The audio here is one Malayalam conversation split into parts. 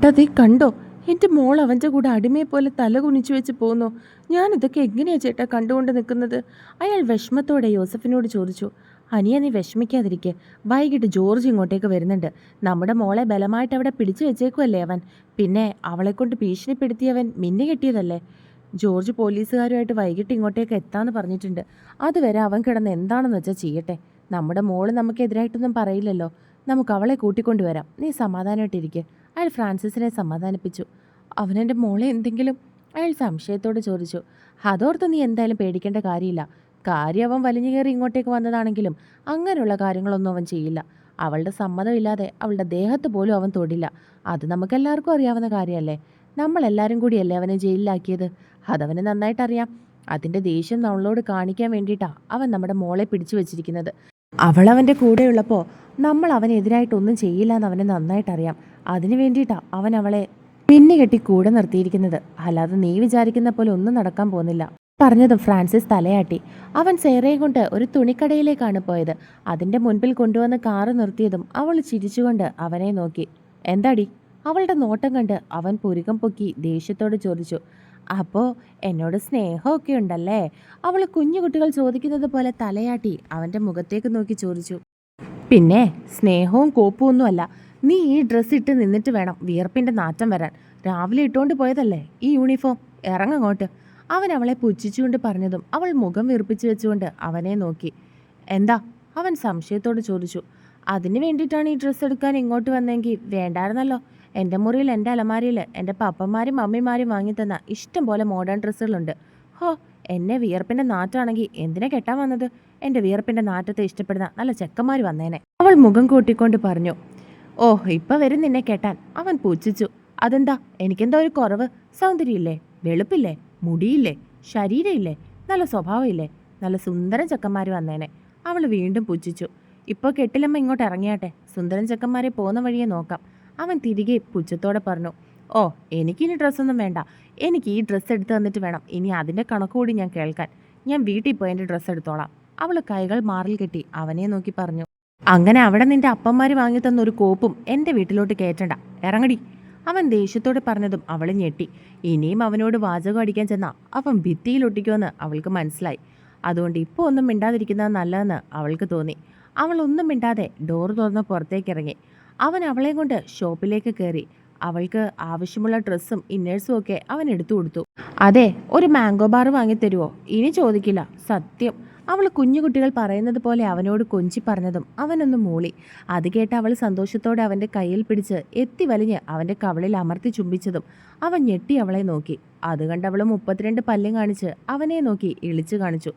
അതേ കണ്ടോ, എൻ്റെ മോൾ അവൻ്റെ കൂടെ അടിമയെ പോലെ തല കുനിച്ചു വെച്ച് പോന്നോ? ഞാനിതൊക്കെ എങ്ങനെയാ ചേട്ടാ കണ്ടുകൊണ്ട് നിൽക്കുന്നത്? അയാൾ വിഷമത്തോടെ യോസഫിനോട് ചോദിച്ചു. അനിയ, നീ വിഷമിക്കാതിരിക്കെ. വൈകിട്ട് ജോർജ് ഇങ്ങോട്ടേക്ക് വരുന്നുണ്ട്. നമ്മുടെ മോളെ ബലമായിട്ട് അവിടെ പിടിച്ചു വെച്ചേക്കുമല്ലേ അവൻ. പിന്നെ അവളെക്കൊണ്ട് ഭീഷണിപ്പെടുത്തിയവൻ മിന്നു കെട്ടിയതല്ലേ. ജോർജ് പോലീസുകാരുമായിട്ട് വൈകിട്ട് ഇങ്ങോട്ടേക്ക് എത്താന്ന് പറഞ്ഞിട്ടുണ്ട്. അതുവരെ അവൻ കിടന്ന് എന്താണെന്ന് വെച്ചാൽ ചെയ്യട്ടെ. നമ്മുടെ മോള് നമുക്കെതിരായിട്ടൊന്നും പറയില്ലല്ലോ. നമുക്ക് അവളെ കൂട്ടിക്കൊണ്ടുവരാം. നീ സമാധാനമായിട്ടിരിക്കെ. അയാൾ ഫ്രാൻസിസിനെ സമാധാനിപ്പിച്ചു. അവനെൻ്റെ മോളെ എന്തെങ്കിലും? അയാൾ സംശയത്തോടെ ചോദിച്ചു. അതോർത്ത് നീ എന്തായാലും പേടിക്കേണ്ട കാര്യമില്ല. കാര്യം അവൻ വലിഞ്ഞു കയറി ഇങ്ങോട്ടേക്ക് വന്നതാണെങ്കിലും അങ്ങനെയുള്ള കാര്യങ്ങളൊന്നും അവൻ ചെയ്യില്ല. അവളുടെ സമ്മതമില്ലാതെ അവളുടെ ദേഹത്ത് പോലും അവൻ തൊടില്ല. അത് നമുക്കെല്ലാവർക്കും അറിയാവുന്ന കാര്യമല്ലേ. നമ്മളെല്ലാവരും കൂടിയല്ലേ അവനെ ജയിലിലാക്കിയത്. അതവന് നന്നായിട്ടറിയാം. അതിൻ്റെ ദേഷ്യം നമ്മളോട് കാണിക്കാൻ വേണ്ടിയിട്ടാണ് അവൻ നമ്മുടെ മോളെ പിടിച്ചു വെച്ചിരിക്കുന്നത്. അവളവൻ്റെ കൂടെയുള്ളപ്പോൾ നമ്മൾ അവനെതിരായിട്ടൊന്നും ചെയ്യില്ല എന്ന് അവന് നന്നായിട്ടറിയാം. അതിനു വേണ്ടിയിട്ടാണ് അവൻ അവളെ പിന്നെ കെട്ടി കൂടെ നിർത്തിയിരിക്കുന്നത്. അല്ലാതെ നീ വിചാരിക്കുന്ന പോലെ ഒന്നും നടക്കാൻ പോകുന്നില്ല. പറഞ്ഞതും ഫ്രാൻസിസ് തലയാട്ടി. അവൻ സേറയെ കൊണ്ട് ഒരു തുണിക്കടയിലേക്കാണ് പോയത്. അതിൻ്റെ മുൻപിൽ കൊണ്ടുവന്ന് കാറ് നിർത്തിയതും അവൾ ചിരിച്ചുകൊണ്ട് അവനെ നോക്കി. എന്താടി? അവളുടെ നോട്ടം കണ്ട് അവൻ പുരികം പൊക്കി ദേഷ്യത്തോട് ചോദിച്ചു. അപ്പോൾ എന്നോട് സ്നേഹമൊക്കെ ഉണ്ടല്ലേ? അവൾ കുഞ്ഞുകുട്ടികൾ ചോദിക്കുന്നത് പോലെ തലയാട്ടി അവൻ്റെ മുഖത്തേക്ക് നോക്കി ചോദിച്ചു. പിന്നെ സ്നേഹവും കോപ്പുമൊന്നുമല്ല. നീ ഈ ഡ്രസ്സ് ഇട്ട് നിന്നിട്ട് വേണം വിയർപ്പിൻ്റെ നാറ്റം വരാൻ. രാവിലെ ഇട്ടുകൊണ്ട് പോയതല്ലേ ഈ യൂണിഫോം. ഇറങ്ങങ്ങോട്ട്. അവൻ അവളെ പുച്ഛിച്ചുകൊണ്ട് പറഞ്ഞതും അവൾ മുഖം വീർപ്പിച്ചു വെച്ചുകൊണ്ട് അവനെ നോക്കി. എന്താ? അവൻ സംശയത്തോട് ചോദിച്ചു. അതിന് വേണ്ടിയിട്ടാണ് ഈ ഡ്രസ്സ് എടുക്കാൻ ഇങ്ങോട്ട് വന്നെങ്കിൽ വേണ്ടായിരുന്നല്ലോ. എൻ്റെ മുറിയിൽ, എൻ്റെ അലമാരിയിൽ എൻ്റെ പപ്പന്മാരും മമ്മിമാരും വാങ്ങിത്തന്ന ഇഷ്ടം പോലെ മോഡേൺ ഡ്രസ്സുകളുണ്ട്. ഹോ, എന്നെ വിയർപ്പിൻ്റെ നാറ്റാണെങ്കിൽ എന്തിനാ കെട്ടാൻ വന്നത്? എൻ്റെ വിയർപ്പിൻ്റെ നാറ്റത്തെ ഇഷ്ടപ്പെടുന്ന നല്ല ചെക്കന്മാർ വന്നേനെ. അവൾ മുഖം കൂട്ടിക്കൊണ്ട് പറഞ്ഞു. ഓ, ഇപ്പം വരും നിന്നെ കെട്ടാൻ. അവൻ പുച്ഛിച്ചു. അതെന്താ? എനിക്കെന്താ ഒരു കുറവ്? സൗന്ദര്യമില്ലേ? വെളുപ്പില്ലേ? മുടിയില്ലേ? ശരീരമില്ലേ? നല്ല സ്വഭാവമില്ലേ? നല്ല സുന്ദരൻ ചെക്കന്മാർ വന്നേനെ. അവൾ വീണ്ടും പുച്ഛിച്ചു. ഇപ്പോൾ കെട്ടിലമ്മ ഇങ്ങോട്ട് ഇറങ്ങിയാട്ടെ. സുന്ദരൻ ചെക്കന്മാരെ പോകുന്ന വഴിയെ നോക്കാം. അവൻ തിരികെ പുച്ഛത്തോടെ പറഞ്ഞു. ഓ, എനിക്കിനി ഡ്രസ്സൊന്നും വേണ്ട. എനിക്ക് ഈ ഡ്രസ്സ് എടുത്ത് തന്നിട്ട് വേണം ഇനി അതിൻ്റെ കണക്കുകൂടി ഞാൻ കേൾക്കാൻ. ഞാൻ വീട്ടിൽ പോയി എൻ്റെ ഡ്രസ്സ് എടുത്തോളാം. അവൾ കൈകൾ മാറിൽ കെട്ടി അവനെ നോക്കി പറഞ്ഞു. അങ്ങനെ അവിടെ നിന്റെ അപ്പന്മാർ വാങ്ങിത്തന്ന ഒരു കോപ്പും എൻ്റെ വീട്ടിലോട്ട് കയറ്റണ്ട. ഇറങ്ങടി. അവൻ ദേഷ്യത്തോടെ പറഞ്ഞതും അവൾ ഞെട്ടി. ഇനിയും അവനോട് വാചകം അടിക്കാൻ ചെന്നാൽ അവൻ ഭിത്തിയിലൊട്ടിക്കുമെന്ന് അവൾക്ക് മനസ്സിലായി. അതുകൊണ്ട് ഇപ്പോൾ ഒന്നും മിണ്ടാതിരിക്കുന്നത് നല്ലതെന്ന് അവൾക്ക് തോന്നി. അവൾ ഒന്നും മിണ്ടാതെ ഡോർ തുറന്ന് പുറത്തേക്കിറങ്ങി. അവൻ അവളെ കൊണ്ട് ഷോപ്പിലേക്ക് കയറി. അവൾക്ക് ആവശ്യമുള്ള ഡ്രസ്സും ഇന്നേഴ്സും ഒക്കെ അവൻ എടുത്തു കൊടുത്തു. അതെ, ഒരു മാംഗോ ബാർ വാങ്ങിത്തരുമോ? ഇനി ചോദിക്കില്ല, സത്യം. അവൾ കുഞ്ഞുകുട്ടികൾ പറയുന്നത് പോലെ അവനോട് കൊഞ്ചി പറഞ്ഞതും അവനൊന്ന് മൂളി. അത് കേട്ട് അവൾ സന്തോഷത്തോടെ അവൻ്റെ കയ്യിൽ പിടിച്ച് എത്തി വലിഞ്ഞ് അവൻ്റെ കവളിൽ അമർത്തി ചുംബിച്ചതും അവൻ ഞെട്ടി അവളെ നോക്കി. അത് കണ്ട് അവൾ 32 പല്ലും കാണിച്ച് അവനെ നോക്കി ഇളിച്ചു കാണിച്ചു.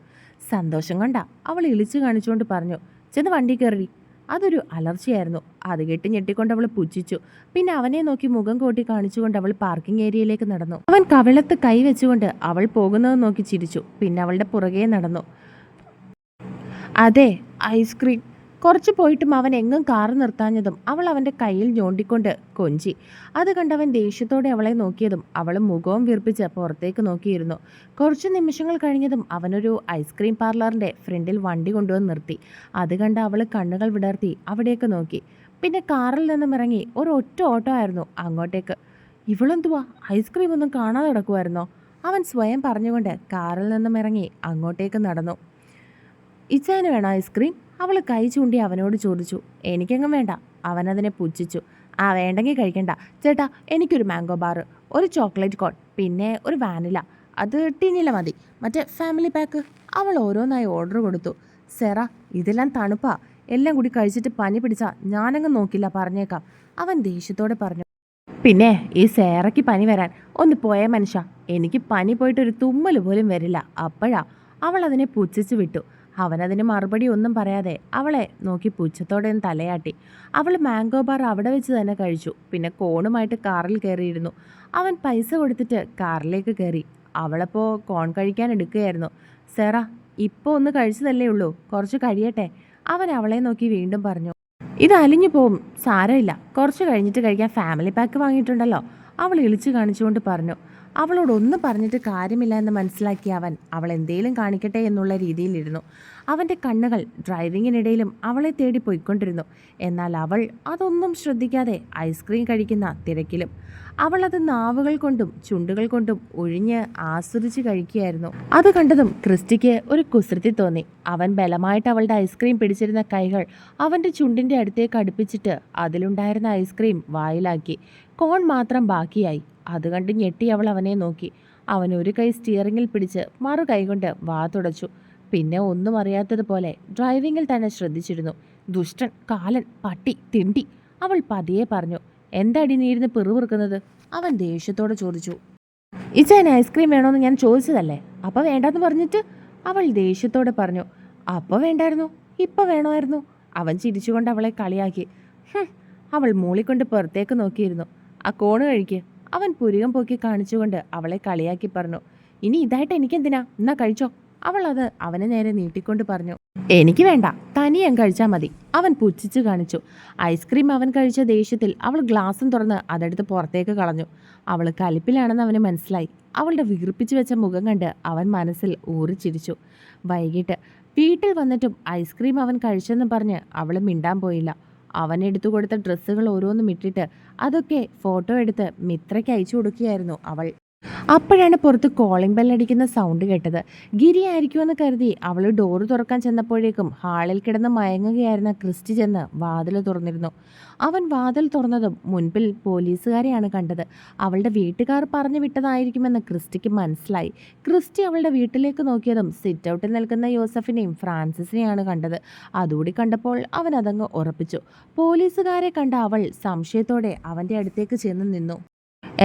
സന്തോഷം കൊണ്ടാ അവൾ ഇളിച്ചു കാണിച്ചുകൊണ്ട് പറഞ്ഞു. ചെന്ന് വണ്ടി കയറി. അതൊരു അലർച്ചയായിരുന്നു. അത് കേട്ട് ഞെട്ടിക്കൊണ്ട് അവൾ പുച്ഛിച്ചു. പിന്നെ അവനെ നോക്കി മുഖം കോട്ടി കാണിച്ചുകൊണ്ട് അവൾ പാർക്കിംഗ് ഏരിയയിലേക്ക് നടന്നു. അവൻ കവിളത്ത് കൈ വെച്ചുകൊണ്ട് അവൾ പോകുന്നത് നോക്കി ചിരിച്ചു. പിന്നെ അവളുടെ പുറകെ നടന്നു. അതെ, ഐസ്ക്രീം. കുറച്ച് പോയിട്ടും അവൻ എങ്ങും കാറ് നിർത്താഞ്ഞതും അവൾ അവൻ്റെ കയ്യിൽ ഞോണ്ടിക്കൊണ്ട് കൊഞ്ചി. അത് കണ്ടവൻ ദേഷ്യത്തോടെ അവളെ നോക്കിയതും അവൾ മുഖവും വീർപ്പിച്ച് പുറത്തേക്ക് നോക്കിയിരുന്നു. കുറച്ച് നിമിഷങ്ങൾ കഴിഞ്ഞതും അവനൊരു ഐസ്ക്രീം പാർലറിൻ്റെ ഫ്രണ്ടിൽ വണ്ടി കൊണ്ടുവന്ന് നിർത്തി. അത് കണ്ട് അവൾ കണ്ണുകൾ വിടർത്തി അവിടേക്ക് നോക്കി. പിന്നെ കാറിൽ നിന്നും ഇറങ്ങി ഒരൊറ്റ ഓട്ടോ ആയിരുന്നു അങ്ങോട്ടേക്ക്. ഇവളെന്തുവാ ഐസ്ക്രീം ഒന്നും കാണാതെ കിടക്കുമായിരുന്നോ? അവൻ സ്വയം പറഞ്ഞുകൊണ്ട് കാറിൽ നിന്നും ഇറങ്ങി അങ്ങോട്ടേക്ക് നടന്നു. ഇച്ചാന് വേണോ ഐസ്ക്രീം? അവൾ കൈ ചൂണ്ടി അവനോട് ചോദിച്ചു. എനിക്കെങ്ങും വേണ്ട. അവനതിനെ പുച്ഛിച്ചു. ആ, വേണ്ടെങ്കിൽ കഴിക്കണ്ട. ചേട്ടാ, എനിക്കൊരു മാംഗോ ബാർ, ഒരു ചോക്ലേറ്റ് കോൺ, പിന്നെ ഒരു വാനില. അത് ടിന്നില മതി. മറ്റേ ഫാമിലി പാക്ക്. അവൾ ഓരോന്നായി ഓർഡർ കൊടുത്തു. സെറ, ഇതെല്ലാം തണുപ്പാ. എല്ലാം കൂടി കഴിച്ചിട്ട് പനി പിടിച്ചാൽ ഞാനങ്ങ് നോക്കില്ല, പറഞ്ഞേക്കാം. അവൻ ദേഷ്യത്തോടെ പറഞ്ഞു. പിന്നെ ഈ സേറയ്ക്ക് പനി വരാൻ ഒന്ന് പോയ മനുഷ്യ. എനിക്ക് പനി പോയിട്ടൊരു തുമ്മൽ പോലും വരില്ല. അപ്പോഴാ അവൾ അതിനെ പുച്ഛിച്ചു വിട്ടു. അവനതിന് മറുപടി ഒന്നും പറയാതെ അവളെ നോക്കി പുച്ഛത്തോടെ തലയാട്ടി. അവൾ മാംഗോ ബാർ അവിടെ വെച്ച് തന്നെ കഴിച്ചു. പിന്നെ കോണുമായിട്ട് കാറിൽ കയറിയിരുന്നു. അവൻ പൈസ കൊടുത്തിട്ട് കാറിലേക്ക് കയറി. അവളപ്പോൾ കോൺ കഴിക്കാൻ എടുക്കുകയായിരുന്നു. സെറ, ഇപ്പോൾ ഒന്ന് കഴിച്ചതല്ലേ ഉള്ളൂ, കുറച്ച് കഴിയട്ടെ. അവൻ അവളെ നോക്കി വീണ്ടും പറഞ്ഞു. ഇത് അലിഞ്ഞു പോവും, സാരമില്ല, കുറച്ച് കഴിഞ്ഞിട്ട് കഴിക്കാൻ ഫാമിലി പാക്ക് വാങ്ങിയിട്ടുണ്ടല്ലോ. അവൾ ഇളിച്ചു കാണിച്ചുകൊണ്ട് പറഞ്ഞു. അവളോടൊന്നും പറഞ്ഞിട്ട് കാര്യമില്ല എന്ന് മനസ്സിലാക്കിയ അവൻ അവൾ എന്തേലും കാണിക്കട്ടെ എന്നുള്ള രീതിയിലിരുന്നു. അവൻ്റെ കണ്ണുകൾ ഡ്രൈവിങ്ങിനിടയിലും അവളെ തേടി പോയിക്കൊണ്ടിരുന്നു. എന്നാൽ അവൾ അതൊന്നും ശ്രദ്ധിക്കാതെ ഐസ്ക്രീം കഴിക്കുന്ന തിരക്കിലും. അവൾ അത് നാവുകൾ കൊണ്ടും ചുണ്ടുകൾ കൊണ്ടും ഒഴിഞ്ഞ് ആസ്വദിച്ച് കഴിക്കുകയായിരുന്നു. അത് കണ്ടതും ക്രിസ്റ്റിക്ക് ഒരു കുസൃതി തോന്നി. അവൻ ബലമായിട്ട് അവളുടെ ഐസ്ക്രീം പിടിച്ചിരുന്ന കൈകൾ അവൻ്റെ ചുണ്ടിൻ്റെ അടുത്തേക്ക് അടുപ്പിച്ചിട്ട് അതിലുണ്ടായിരുന്ന ഐസ്ക്രീം വായിലാക്കി. കോൺ മാത്രം ബാക്കിയായി. അത് കണ്ട് ഞെട്ടി അവൾ അവനെ നോക്കി. അവൻ ഒരു കൈ സ്റ്റിയറിങ്ങിൽ പിടിച്ച് മറു കൈകൊണ്ട് വാ തുടച്ചു. പിന്നെ ഒന്നും അറിയാത്തതുപോലെ ഡ്രൈവിങ്ങിൽ തന്നെ ശ്രദ്ധിച്ചിരുന്നു. ദുഷ്ടൻ, കാലൻ, പട്ടി, തിണ്ടി, അവൾ പതിയെ പറഞ്ഞു. എന്താടി നീ ഇരുന്ന് പിറുപിറുക്കുന്നത്? അവൻ ദേഷ്യത്തോടെ ചോദിച്ചു. ഇച്ചാൻ ഐസ്ക്രീം വേണോന്ന് ഞാൻ ചോദിച്ചതല്ലേ, അപ്പോൾ വേണ്ടാന്ന് പറഞ്ഞിട്ട്? അവൾ ദേഷ്യത്തോടെ പറഞ്ഞു. അപ്പോൾ വേണ്ടായിരുന്നു, ഇപ്പോൾ വേണമായിരുന്നു. അവൻ ചിരിച്ചുകൊണ്ട് അവളെ കളിയാക്കി. അവൾ മൂളിക്കൊണ്ട് പുറത്തേക്ക് നോക്കിയിരുന്നു. ആ കോണ് കഴിക്ക്, അവൻ പുരികം പൊക്കി കാണിച്ചുകൊണ്ട് അവളെ കളിയാക്കി പറഞ്ഞു. ഇനി ഇതായിട്ട് എനിക്കെന്തിനാ, എന്നാ കഴിച്ചോ. അവൾ അത് അവനെ നേരെ നീട്ടിക്കൊണ്ട് പറഞ്ഞു. എനിക്ക് വേണ്ട, തനിയം കഴിച്ചാൽ മതി. അവൻ പുച്ഛിച്ചു കാണിച്ചു. ഐസ്ക്രീം അവൻ കഴിച്ച ദേഷ്യത്തിൽ അവൾ ഗ്ലാസും തുറന്ന് അതെടുത്ത് പുറത്തേക്ക് കളഞ്ഞു. അവൾ കലിപ്പിലാണെന്ന് അവന് മനസ്സിലായി. അവളുടെ വീർപ്പിച്ചു വെച്ച മുഖം കണ്ട് അവൻ മനസ്സിൽ ഊറിച്ചിരിച്ചു. വൈകിട്ട് വീട്ടിൽ വന്നിട്ടും ഐസ്ക്രീം അവൻ കഴിച്ചെന്ന് പറഞ്ഞ് അവൾ മിണ്ടാൻ പോയില്ല. അവൻ എടുത്തു കൊടുത്ത ഡ്രസ്സുകൾ ഓരോന്നും ഇട്ടിട്ട് അതൊക്കെ ഫോട്ടോ എടുത്ത് മിത്രയ്ക്ക് അയച്ചു കൊടുക്കുകയായിരുന്നു അവൾ. അപ്പോഴാണ് പുറത്ത് കോളിംഗ് ബെല്ലടിക്കുന്ന സൗണ്ട് കേട്ടത്. ഗിരി ആയിരിക്കുമെന്ന് കരുതി അവൾ ഡോറ് തുറക്കാൻ ചെന്നപ്പോഴേക്കും ഹാളിൽ കിടന്ന് മയങ്ങുകയായിരുന്ന ക്രിസ്റ്റി ചെന്ന് വാതിൽ തുറന്നിരുന്നു. അവൻ വാതിൽ തുറന്നതും മുൻപിൽ പോലീസുകാരെയാണ് കണ്ടത്. അവളുടെ വീട്ടുകാർ പറഞ്ഞു വിട്ടതായിരിക്കുമെന്ന് ക്രിസ്റ്റിക്ക് മനസ്സിലായി. ക്രിസ്റ്റി അവളുടെ വീട്ടിലേക്ക് നോക്കിയതും സിറ്റ് ഔട്ടിൽ നിൽക്കുന്ന യോസഫിനെയും ഫ്രാൻസിസിനെയാണ് കണ്ടത്. അതുകൂടി കണ്ടപ്പോൾ അവൻ അതങ്ങ് ഉറപ്പിച്ചു. പോലീസുകാരെ കണ്ട അവൾ സംശയത്തോടെ അവൻ്റെ അടുത്തേക്ക് ചെന്ന് നിന്നു.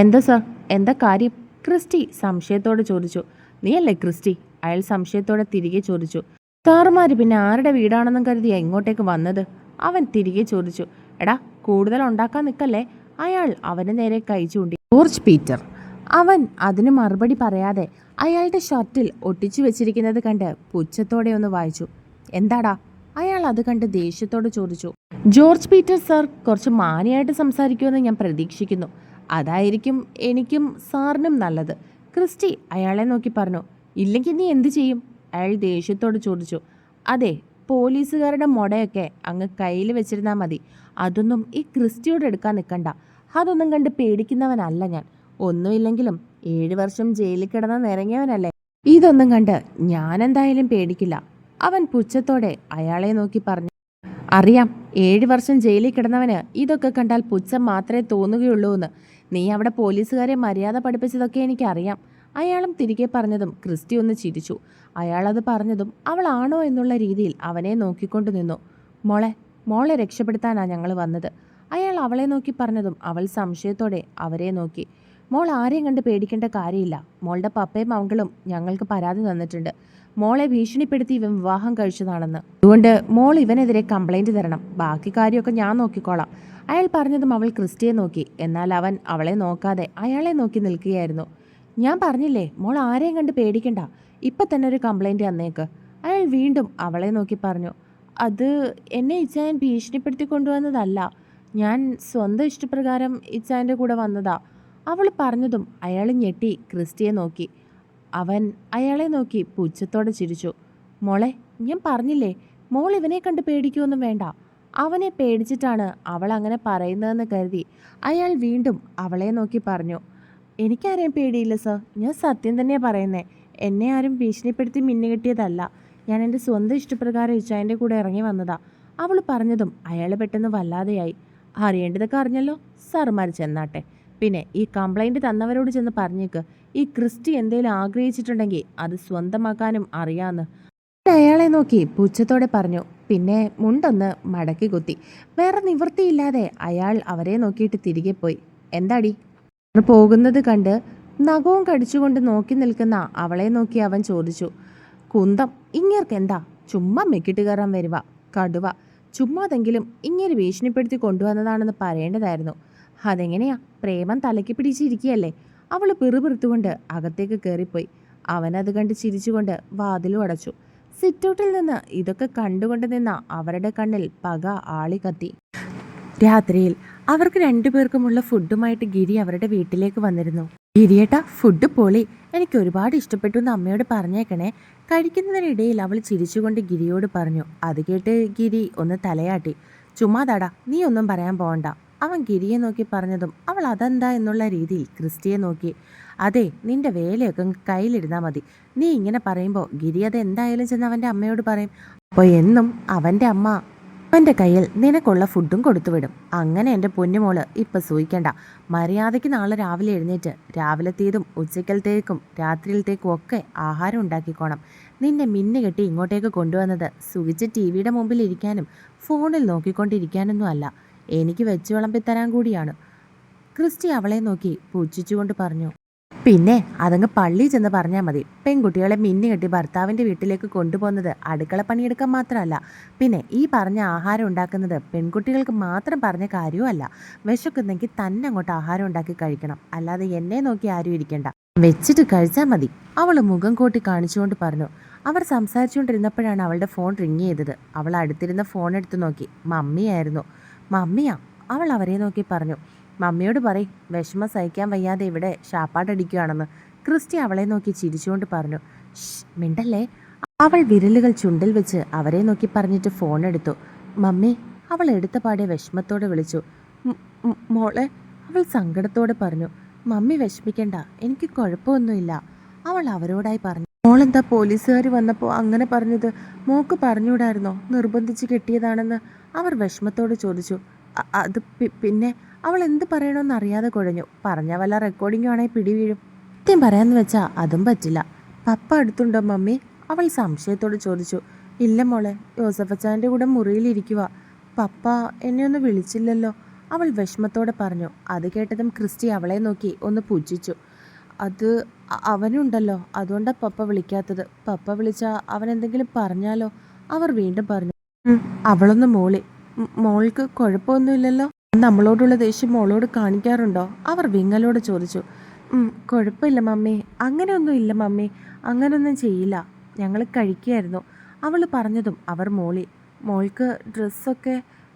എന്താ സാർ, എന്താ കാര്യം? ക്രിസ്റ്റി സംശയത്തോടെ ചോദിച്ചു. നീയല്ലേ ക്രിസ്റ്റി? അയാൾ സംശയത്തോടെ തിരികെ ചോദിച്ചു. സാറുമാർ പിന്നെ ആരുടെ വീടാണെന്നും കരുതിയാ ഇങ്ങോട്ടേക്ക് വന്നത്? അവൻ തിരികെ ചോദിച്ചു. എടാ, കൂടുതൽ ഉണ്ടാക്കാൻ നിൽക്കല്ലേ. അയാൾ അവന് നേരെ കൈ ചൂണ്ടി. George Peter. അവൻ അതിന് മറുപടി പറയാതെ അയാളുടെ ഷർട്ടിൽ ഒട്ടിച്ചു വെച്ചിരിക്കുന്നത് കണ്ട് പുച്ഛത്തോടെ ഒന്ന് വായിച്ചു. എന്താടാ? അയാൾ അത് കണ്ട് ദേഷ്യത്തോടെ ചോദിച്ചു. ജോർജ് പീറ്റർ സാർ കുറച്ച് മാന്യമായിട്ട് സംസാരിക്കുമെന്ന് ഞാൻ പ്രതീക്ഷിക്കുന്നു. അതായിരിക്കും എനിക്കും സാറിനും നല്ലത്. ക്രിസ്റ്റി അയാളെ നോക്കി പറഞ്ഞു. ഇല്ലെങ്കിൽ നീ എന്തു ചെയ്യും? അയാൾ ദേഷ്യത്തോട് ചോദിച്ചു. അതെ, പോലീസുകാരുടെ മുടയൊക്കെ അങ്ങ് കയ്യിൽ വെച്ചിരുന്നാൽ മതി. അതൊന്നും ഈ ക്രിസ്റ്റിയോട് എടുക്കാൻ നിൽക്കണ്ട. അതൊന്നും കണ്ട് പേടിക്കുന്നവനല്ല ഞാൻ. ഒന്നുമില്ലെങ്കിലും 7 വർഷം ജയിലിൽ കിടന്ന് നിറങ്ങിയവനല്ലേ. ഇതൊന്നും കണ്ട് ഞാനെന്തായാലും പേടിക്കില്ല. അവൻ പുച്ഛത്തോടെ അയാളെ നോക്കി പറഞ്ഞു. അറിയാം, 7 വർഷം ജയിലിൽ കിടന്നവന് ഇതൊക്കെ കണ്ടാൽ പുച്ഛം മാത്രമേ തോന്നുകയുള്ളൂ എന്ന്. നീ അവിടെ പോലീസുകാരെ മര്യാദ പഠിപ്പിച്ചതൊക്കെ എനിക്കറിയാം. അയാളും തിരികെ പറഞ്ഞതും ക്രിസ്റ്റി ഒന്ന് ചിരിച്ചു. അയാളത് പറഞ്ഞതും അവളാണോ എന്നുള്ള രീതിയിൽ അവനെ നോക്കിക്കൊണ്ടു നിന്നു. മോളെ രക്ഷപ്പെടുത്താനാണ് ഞങ്ങൾ വന്നത്. അയാൾ അവളെ നോക്കി പറഞ്ഞതും അവൾ സംശയത്തോടെ അവരെ നോക്കി. മോൾ ആരെയും കണ്ട് പേടിക്കേണ്ട കാര്യമില്ല. മോളുടെ പപ്പയും മകളും ഞങ്ങൾക്ക് പരാതി തന്നിട്ടുണ്ട്. മോളെ ഭീഷണിപ്പെടുത്തി ഇവൻ വിവാഹം കഴിച്ചതാണെന്ന്. അതുകൊണ്ട് മോൾ ഇവനെതിരെ കംപ്ലൈൻറ്റ് തരണം. ബാക്കി കാര്യമൊക്കെ ഞാൻ നോക്കിക്കോളാം. അയാൾ പറഞ്ഞതും അവൾ ക്രിസ്റ്റിയെ നോക്കി. എന്നാൽ അവൻ അവളെ നോക്കാതെ അയാളെ നോക്കി നിൽക്കുകയായിരുന്നു. ഞാൻ പറഞ്ഞില്ലേ, മോൾ ആരെയും കണ്ട് പേടിക്കണ്ട. ഇപ്പം തന്നെ ഒരു കംപ്ലൈൻറ്റ് തന്നേക്ക്. അയാൾ വീണ്ടും അവളെ നോക്കി പറഞ്ഞു. അത് എന്നെ ഇച്ചായൻ ഭീഷണിപ്പെടുത്തി കൊണ്ടുവന്നതല്ല. ഞാൻ സ്വന്തം ഇഷ്ടപ്രകാരം ഇച്ചായൻ്റെ കൂടെ വന്നതാ. അവൾ പറഞ്ഞതും അയാൾ ഞെട്ടി ക്രിസ്റ്റിയെ നോക്കി. അവൻ അയാളെ നോക്കി പുച്ഛത്തോടെ ചിരിച്ചു. മോളെ, ഞാൻ പറഞ്ഞില്ലേ, മോൾ ഇവനെ കണ്ട് പേടിക്കുമൊന്നും വേണ്ട. അവനെ പേടിച്ചിട്ടാണ് അവൾ അങ്ങനെ പറയുന്നതെന്ന് കരുതി അയാൾ വീണ്ടും അവളെ നോക്കി പറഞ്ഞു. എനിക്കാരെയും പേടിയില്ല സർ, ഞാൻ സത്യം തന്നെയാണ് പറയുന്നത്. എന്നെ ആരും ഭീഷണിപ്പെടുത്തി മിന്നുകെട്ടിയതല്ല. ഞാൻ എൻ്റെ സ്വന്തം ഇഷ്ടപ്രകാരം ഇച്ചായൻ്റെ കൂടെ ഇറങ്ങി വന്നതാ. അവൾ പറഞ്ഞതും അയാൾ പെട്ടെന്ന് വല്ലാതെയായി. അറിയേണ്ടതൊക്കെ അറിഞ്ഞല്ലോ, സാറുമാർ ചെന്നാട്ടെ. പിന്നെ ഈ കംപ്ലൈൻറ്റ് തന്നവരോട് ചെന്ന് പറഞ്ഞേക്ക്, ഈ ക്രിസ്റ്റി എന്തേലും ആഗ്രഹിച്ചിട്ടുണ്ടെങ്കിൽ അത് സ്വന്തമാക്കാനും അറിയാമെന്ന്. അയാളെ നോക്കി പുച്ഛത്തോടെ പറഞ്ഞു. പിന്നെ മുണ്ടൊന്ന് മടക്കി കുത്തി. വേറെ നിവൃത്തിയില്ലാതെ അയാൾ അവരെ നോക്കിയിട്ട് തിരികെ പോയി. എന്താടി? പോകുന്നത് കണ്ട് നഖവും കടിച്ചുകൊണ്ട് നോക്കി നിൽക്കുന്ന അവളെ നോക്കി അവൻ ചോദിച്ചു. കുന്തം, ഇങ്ങേർക്കെന്താ? ചുമ്മാ മെക്കിട്ട് കയറാൻ വരുക കടുവ. ചുമ്മാതെങ്കിലും ഇങ്ങനെ ഭീഷണിപ്പെടുത്തി കൊണ്ടുവന്നതാണെന്ന് പറയേണ്ടതായിരുന്നു. അതെങ്ങനെയാ? പ്രേമം തലയ്ക്ക് പിടിച്ചിരിക്കുകയല്ലേ. അവൾ പിറുപിറുത്തുകൊണ്ട് അകത്തേക്ക് കയറിപ്പോയി. അവനത് കണ്ട് ചിരിച്ചുകൊണ്ട് വാതിലും അടച്ചു. സിറ്റൗട്ടിൽ നിന്ന് ഇതൊക്കെ കണ്ടുകൊണ്ട് നിന്ന അവരുടെ കണ്ണിൽ പക ആളി കത്തി. രാത്രിയിൽ അവർക്ക് രണ്ടുപേർക്കുമുള്ള ഫുഡുമായിട്ട് ഗിരി അവരുടെ വീട്ടിലേക്ക് വന്നിരുന്നു. ഗിരിയേട്ടാ, ഫുഡ് പൊളി, എനിക്ക് ഒരുപാട് ഇഷ്ടപ്പെട്ടു എന്ന് അമ്മയോട് പറഞ്ഞേക്കണേ. കഴിക്കുന്നതിനിടയിൽ അവൾ ചിരിച്ചുകൊണ്ട് ഗിരിയോട് പറഞ്ഞു. അത് കേട്ട് ഗിരി ഒന്ന് തലയാട്ടി. ചുമ്മാതാടാ, നീ ഒന്നും പറയാൻ പോകണ്ട, അവൻ ഗിരിയെ നോക്കി പറഞ്ഞതും അവൾ അതെന്താ എന്നുള്ള രീതിയിൽ ക്രിസ്റ്റിയെ നോക്കി. അതെ, നിന്റെ വേലയൊക്കെ കയ്യിലിരുന്നാൽ മതി. നീ ഇങ്ങനെ പറയുമ്പോൾ ഗിരി അത് എന്തായാലും ചെന്ന് അവൻ്റെ അമ്മയോട് പറയും. അപ്പോൾ എന്നും അവൻ്റെ അമ്മ അവൻ്റെ കയ്യിൽ നിനക്കുള്ള ഫുഡും കൊടുത്തുവിടും. അങ്ങനെ എൻ്റെ പൊന്നുമോള് ഇപ്പം സൂയിക്കണ്ട. മര്യാദയ്ക്ക് നാളെ രാവിലെ എഴുന്നേറ്റ് രാവിലത്തേതും ഉച്ചക്കലത്തേക്കും രാത്രിയിലത്തേക്കും ഒക്കെ ആഹാരം ഉണ്ടാക്കിക്കോണം. നിന്നെ മിന്നു കെട്ടി ഇങ്ങോട്ടേക്ക് കൊണ്ടുവന്നത് സുഖിച്ച് ടി വിയുടെ മുമ്പിൽ ഇരിക്കാനും ഫോണിൽ നോക്കിക്കൊണ്ടിരിക്കാനൊന്നും അല്ല, എനിക്ക് വെച്ച് വിളമ്പിത്തരാൻ കൂടിയാണ്. ക്രിസ്റ്റി അവളെ നോക്കി പുച്ഛിച്ചുകൊണ്ട് പറഞ്ഞു. പിന്നെ അതങ്ങ് പള്ളി ചെന്ന് പറഞ്ഞാൽ മതി. പെൺകുട്ടികളെ മിന്നു കെട്ടി ഭർത്താവിൻ്റെ വീട്ടിലേക്ക് കൊണ്ടുപോകുന്നത് അടുക്കള പണിയെടുക്കാൻ മാത്രമല്ല, പിന്നെ ഈ പറഞ്ഞ ആഹാരം ഉണ്ടാക്കുന്നത് പെൺകുട്ടികൾക്ക് മാത്രം പറഞ്ഞ കാര്യവുമല്ല. വിശക്കുന്നെങ്കിൽ തന്നെ അങ്ങോട്ട് ആഹാരം ഉണ്ടാക്കി കഴിക്കണം, അല്ലാതെ എന്നെ നോക്കി ആരും ഇരിക്കണ്ട, വെച്ചിട്ട് കഴിച്ചാൽ മതി. അവൾ മുഖം കൂട്ടി കാണിച്ചുകൊണ്ട് പറഞ്ഞു. അവർ സംസാരിച്ചുകൊണ്ടിരുന്നപ്പോഴാണ് അവളുടെ ഫോൺ റിങ് ചെയ്തത്. അവൾ അടുത്തിരുന്ന ഫോൺ എടുത്തു നോക്കി. മമ്മിയായിരുന്നു. മമ്മിയാ? അവൾ അവരെ നോക്കി പറഞ്ഞു. മമ്മിയോട് പറയും വിഷമം സഹിക്കാൻ വയ്യാതെ ഇവിടെ ഷാപ്പാട്ടടിക്കുകയാണെന്ന്. ക്രിസ്റ്റി അവളെ നോക്കി ചിരിച്ചുകൊണ്ട് പറഞ്ഞു. മിണ്ടല്ലേ. അവൾ വിരലുകൾ ചുണ്ടിൽ വെച്ച് അവരെ നോക്കി പറഞ്ഞിട്ട് ഫോൺ എടുത്തു. മമ്മി, അവൾ എടുത്ത പാടെ വിഷമത്തോടെ വിളിച്ചു. മോളെ, അവൾ സങ്കടത്തോടെ പറഞ്ഞു. മമ്മി വിഷമിക്കണ്ട, എനിക്ക് കുഴപ്പമൊന്നുമില്ല, അവൾ അവരോടായി പറഞ്ഞു. മോളെന്താ പോലീസുകാർ വന്നപ്പോൾ അങ്ങനെ പറഞ്ഞത്? മോക്ക് പറഞ്ഞുകൂടായിരുന്നോ നിർബന്ധിച്ച് കെട്ടിയതാണെന്ന്? അവർ വിഷമത്തോട് ചോദിച്ചു. അത് പിന്നെ അവൾ എന്ത് പറയണമെന്ന് അറിയാതെ കുഴഞ്ഞു. പറഞ്ഞ വല്ല റെക്കോർഡിംഗ് ആണെങ്കിൽ പിടിവീഴും. സത്യം പറയാന്ന് വെച്ചാൽ അതും പറ്റില്ല. പപ്പ അടുത്തുണ്ടോ മമ്മി? അവൾ സംശയത്തോട് ചോദിച്ചു. ഇല്ല മോളെ, യോസഫച്ചാൻ്റെ കൂടെ മുറിയിലിരിക്കുക. പപ്പ എന്നെ ഒന്ന് വിളിച്ചില്ലല്ലോ, അവൾ വിഷമത്തോടെ പറഞ്ഞു. അത് കേട്ടതും ക്രിസ്റ്റി അവളെ നോക്കി ഒന്ന് പുച്ഛിച്ചു. അത് അവനുണ്ടല്ലോ, അതുകൊണ്ടാണ് പപ്പ വിളിക്കാത്തത്. പപ്പ വിളിച്ചാൽ അവൻ എന്തെങ്കിലും പറഞ്ഞാലോ? അവർ വീണ്ടും പറഞ്ഞു. അവളൊന്ന് മോളി. മോൾക്ക് കുഴപ്പമൊന്നുമില്ലല്ലോ? നമ്മളോടുള്ള ദേഷ്യം മോളോട് കാണിക്കാറുണ്ടോ? അവർ വിങ്ങലോട് ചോദിച്ചു. കുഴപ്പമില്ല മമ്മി, അങ്ങനെയൊന്നും ഇല്ല മമ്മി, അങ്ങനെയൊന്നും ചെയ്യില്ല, ഞങ്ങൾ കഴിക്കുകയായിരുന്നു. അവൾ പറഞ്ഞതും അവർ മോളി. മോൾക്ക് ഡ്രസ്സൊക്കെ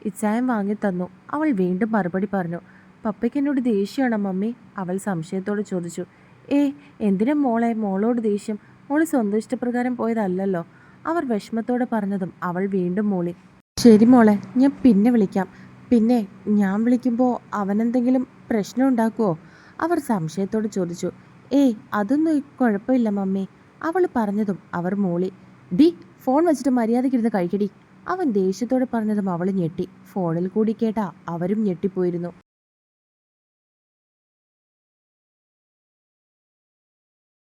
ഇച്ചായം വാങ്ങിത്തന്നു. അവൾ വീണ്ടും മറുപടി പറഞ്ഞു. പപ്പയ്ക്ക് എന്നോട് ദേഷ്യമാണോ മമ്മി? അവൾ സംശയത്തോട് ചോദിച്ചു. എന്തിനാ മോളെ മോളോട് ദേഷ്യം? മോള് സ്വന്തം ഇഷ്ടപ്രകാരം പോയതല്ലല്ലോ, അവർ വിഷമത്തോടെ പറഞ്ഞതും അവൾ വീണ്ടും മോളി. ശരി മോളെ, ഞാൻ പിന്നെ വിളിക്കാം. പിന്നെ ഞാൻ വിളിക്കുമ്പോൾ അവനെന്തെങ്കിലും പ്രശ്നം ഉണ്ടാക്കുമോ? അവർ സംശയത്തോട് ചോദിച്ചു. അതൊന്നും കുഴപ്പമില്ല മമ്മി, അവൾ പറഞ്ഞതും അവർ മൂളി. ഡി, ഫോൺ വെച്ചിട്ട് മര്യാദയ്ക്കിരുന്ന് കഴിക്കടി, അവൻ ദേഷ്യത്തോടെ പറഞ്ഞതും അവൾ ഞെട്ടി. ഫോണിൽ കൂടി കേട്ടാ അവരും ഞെട്ടിപ്പോയിരുന്നു.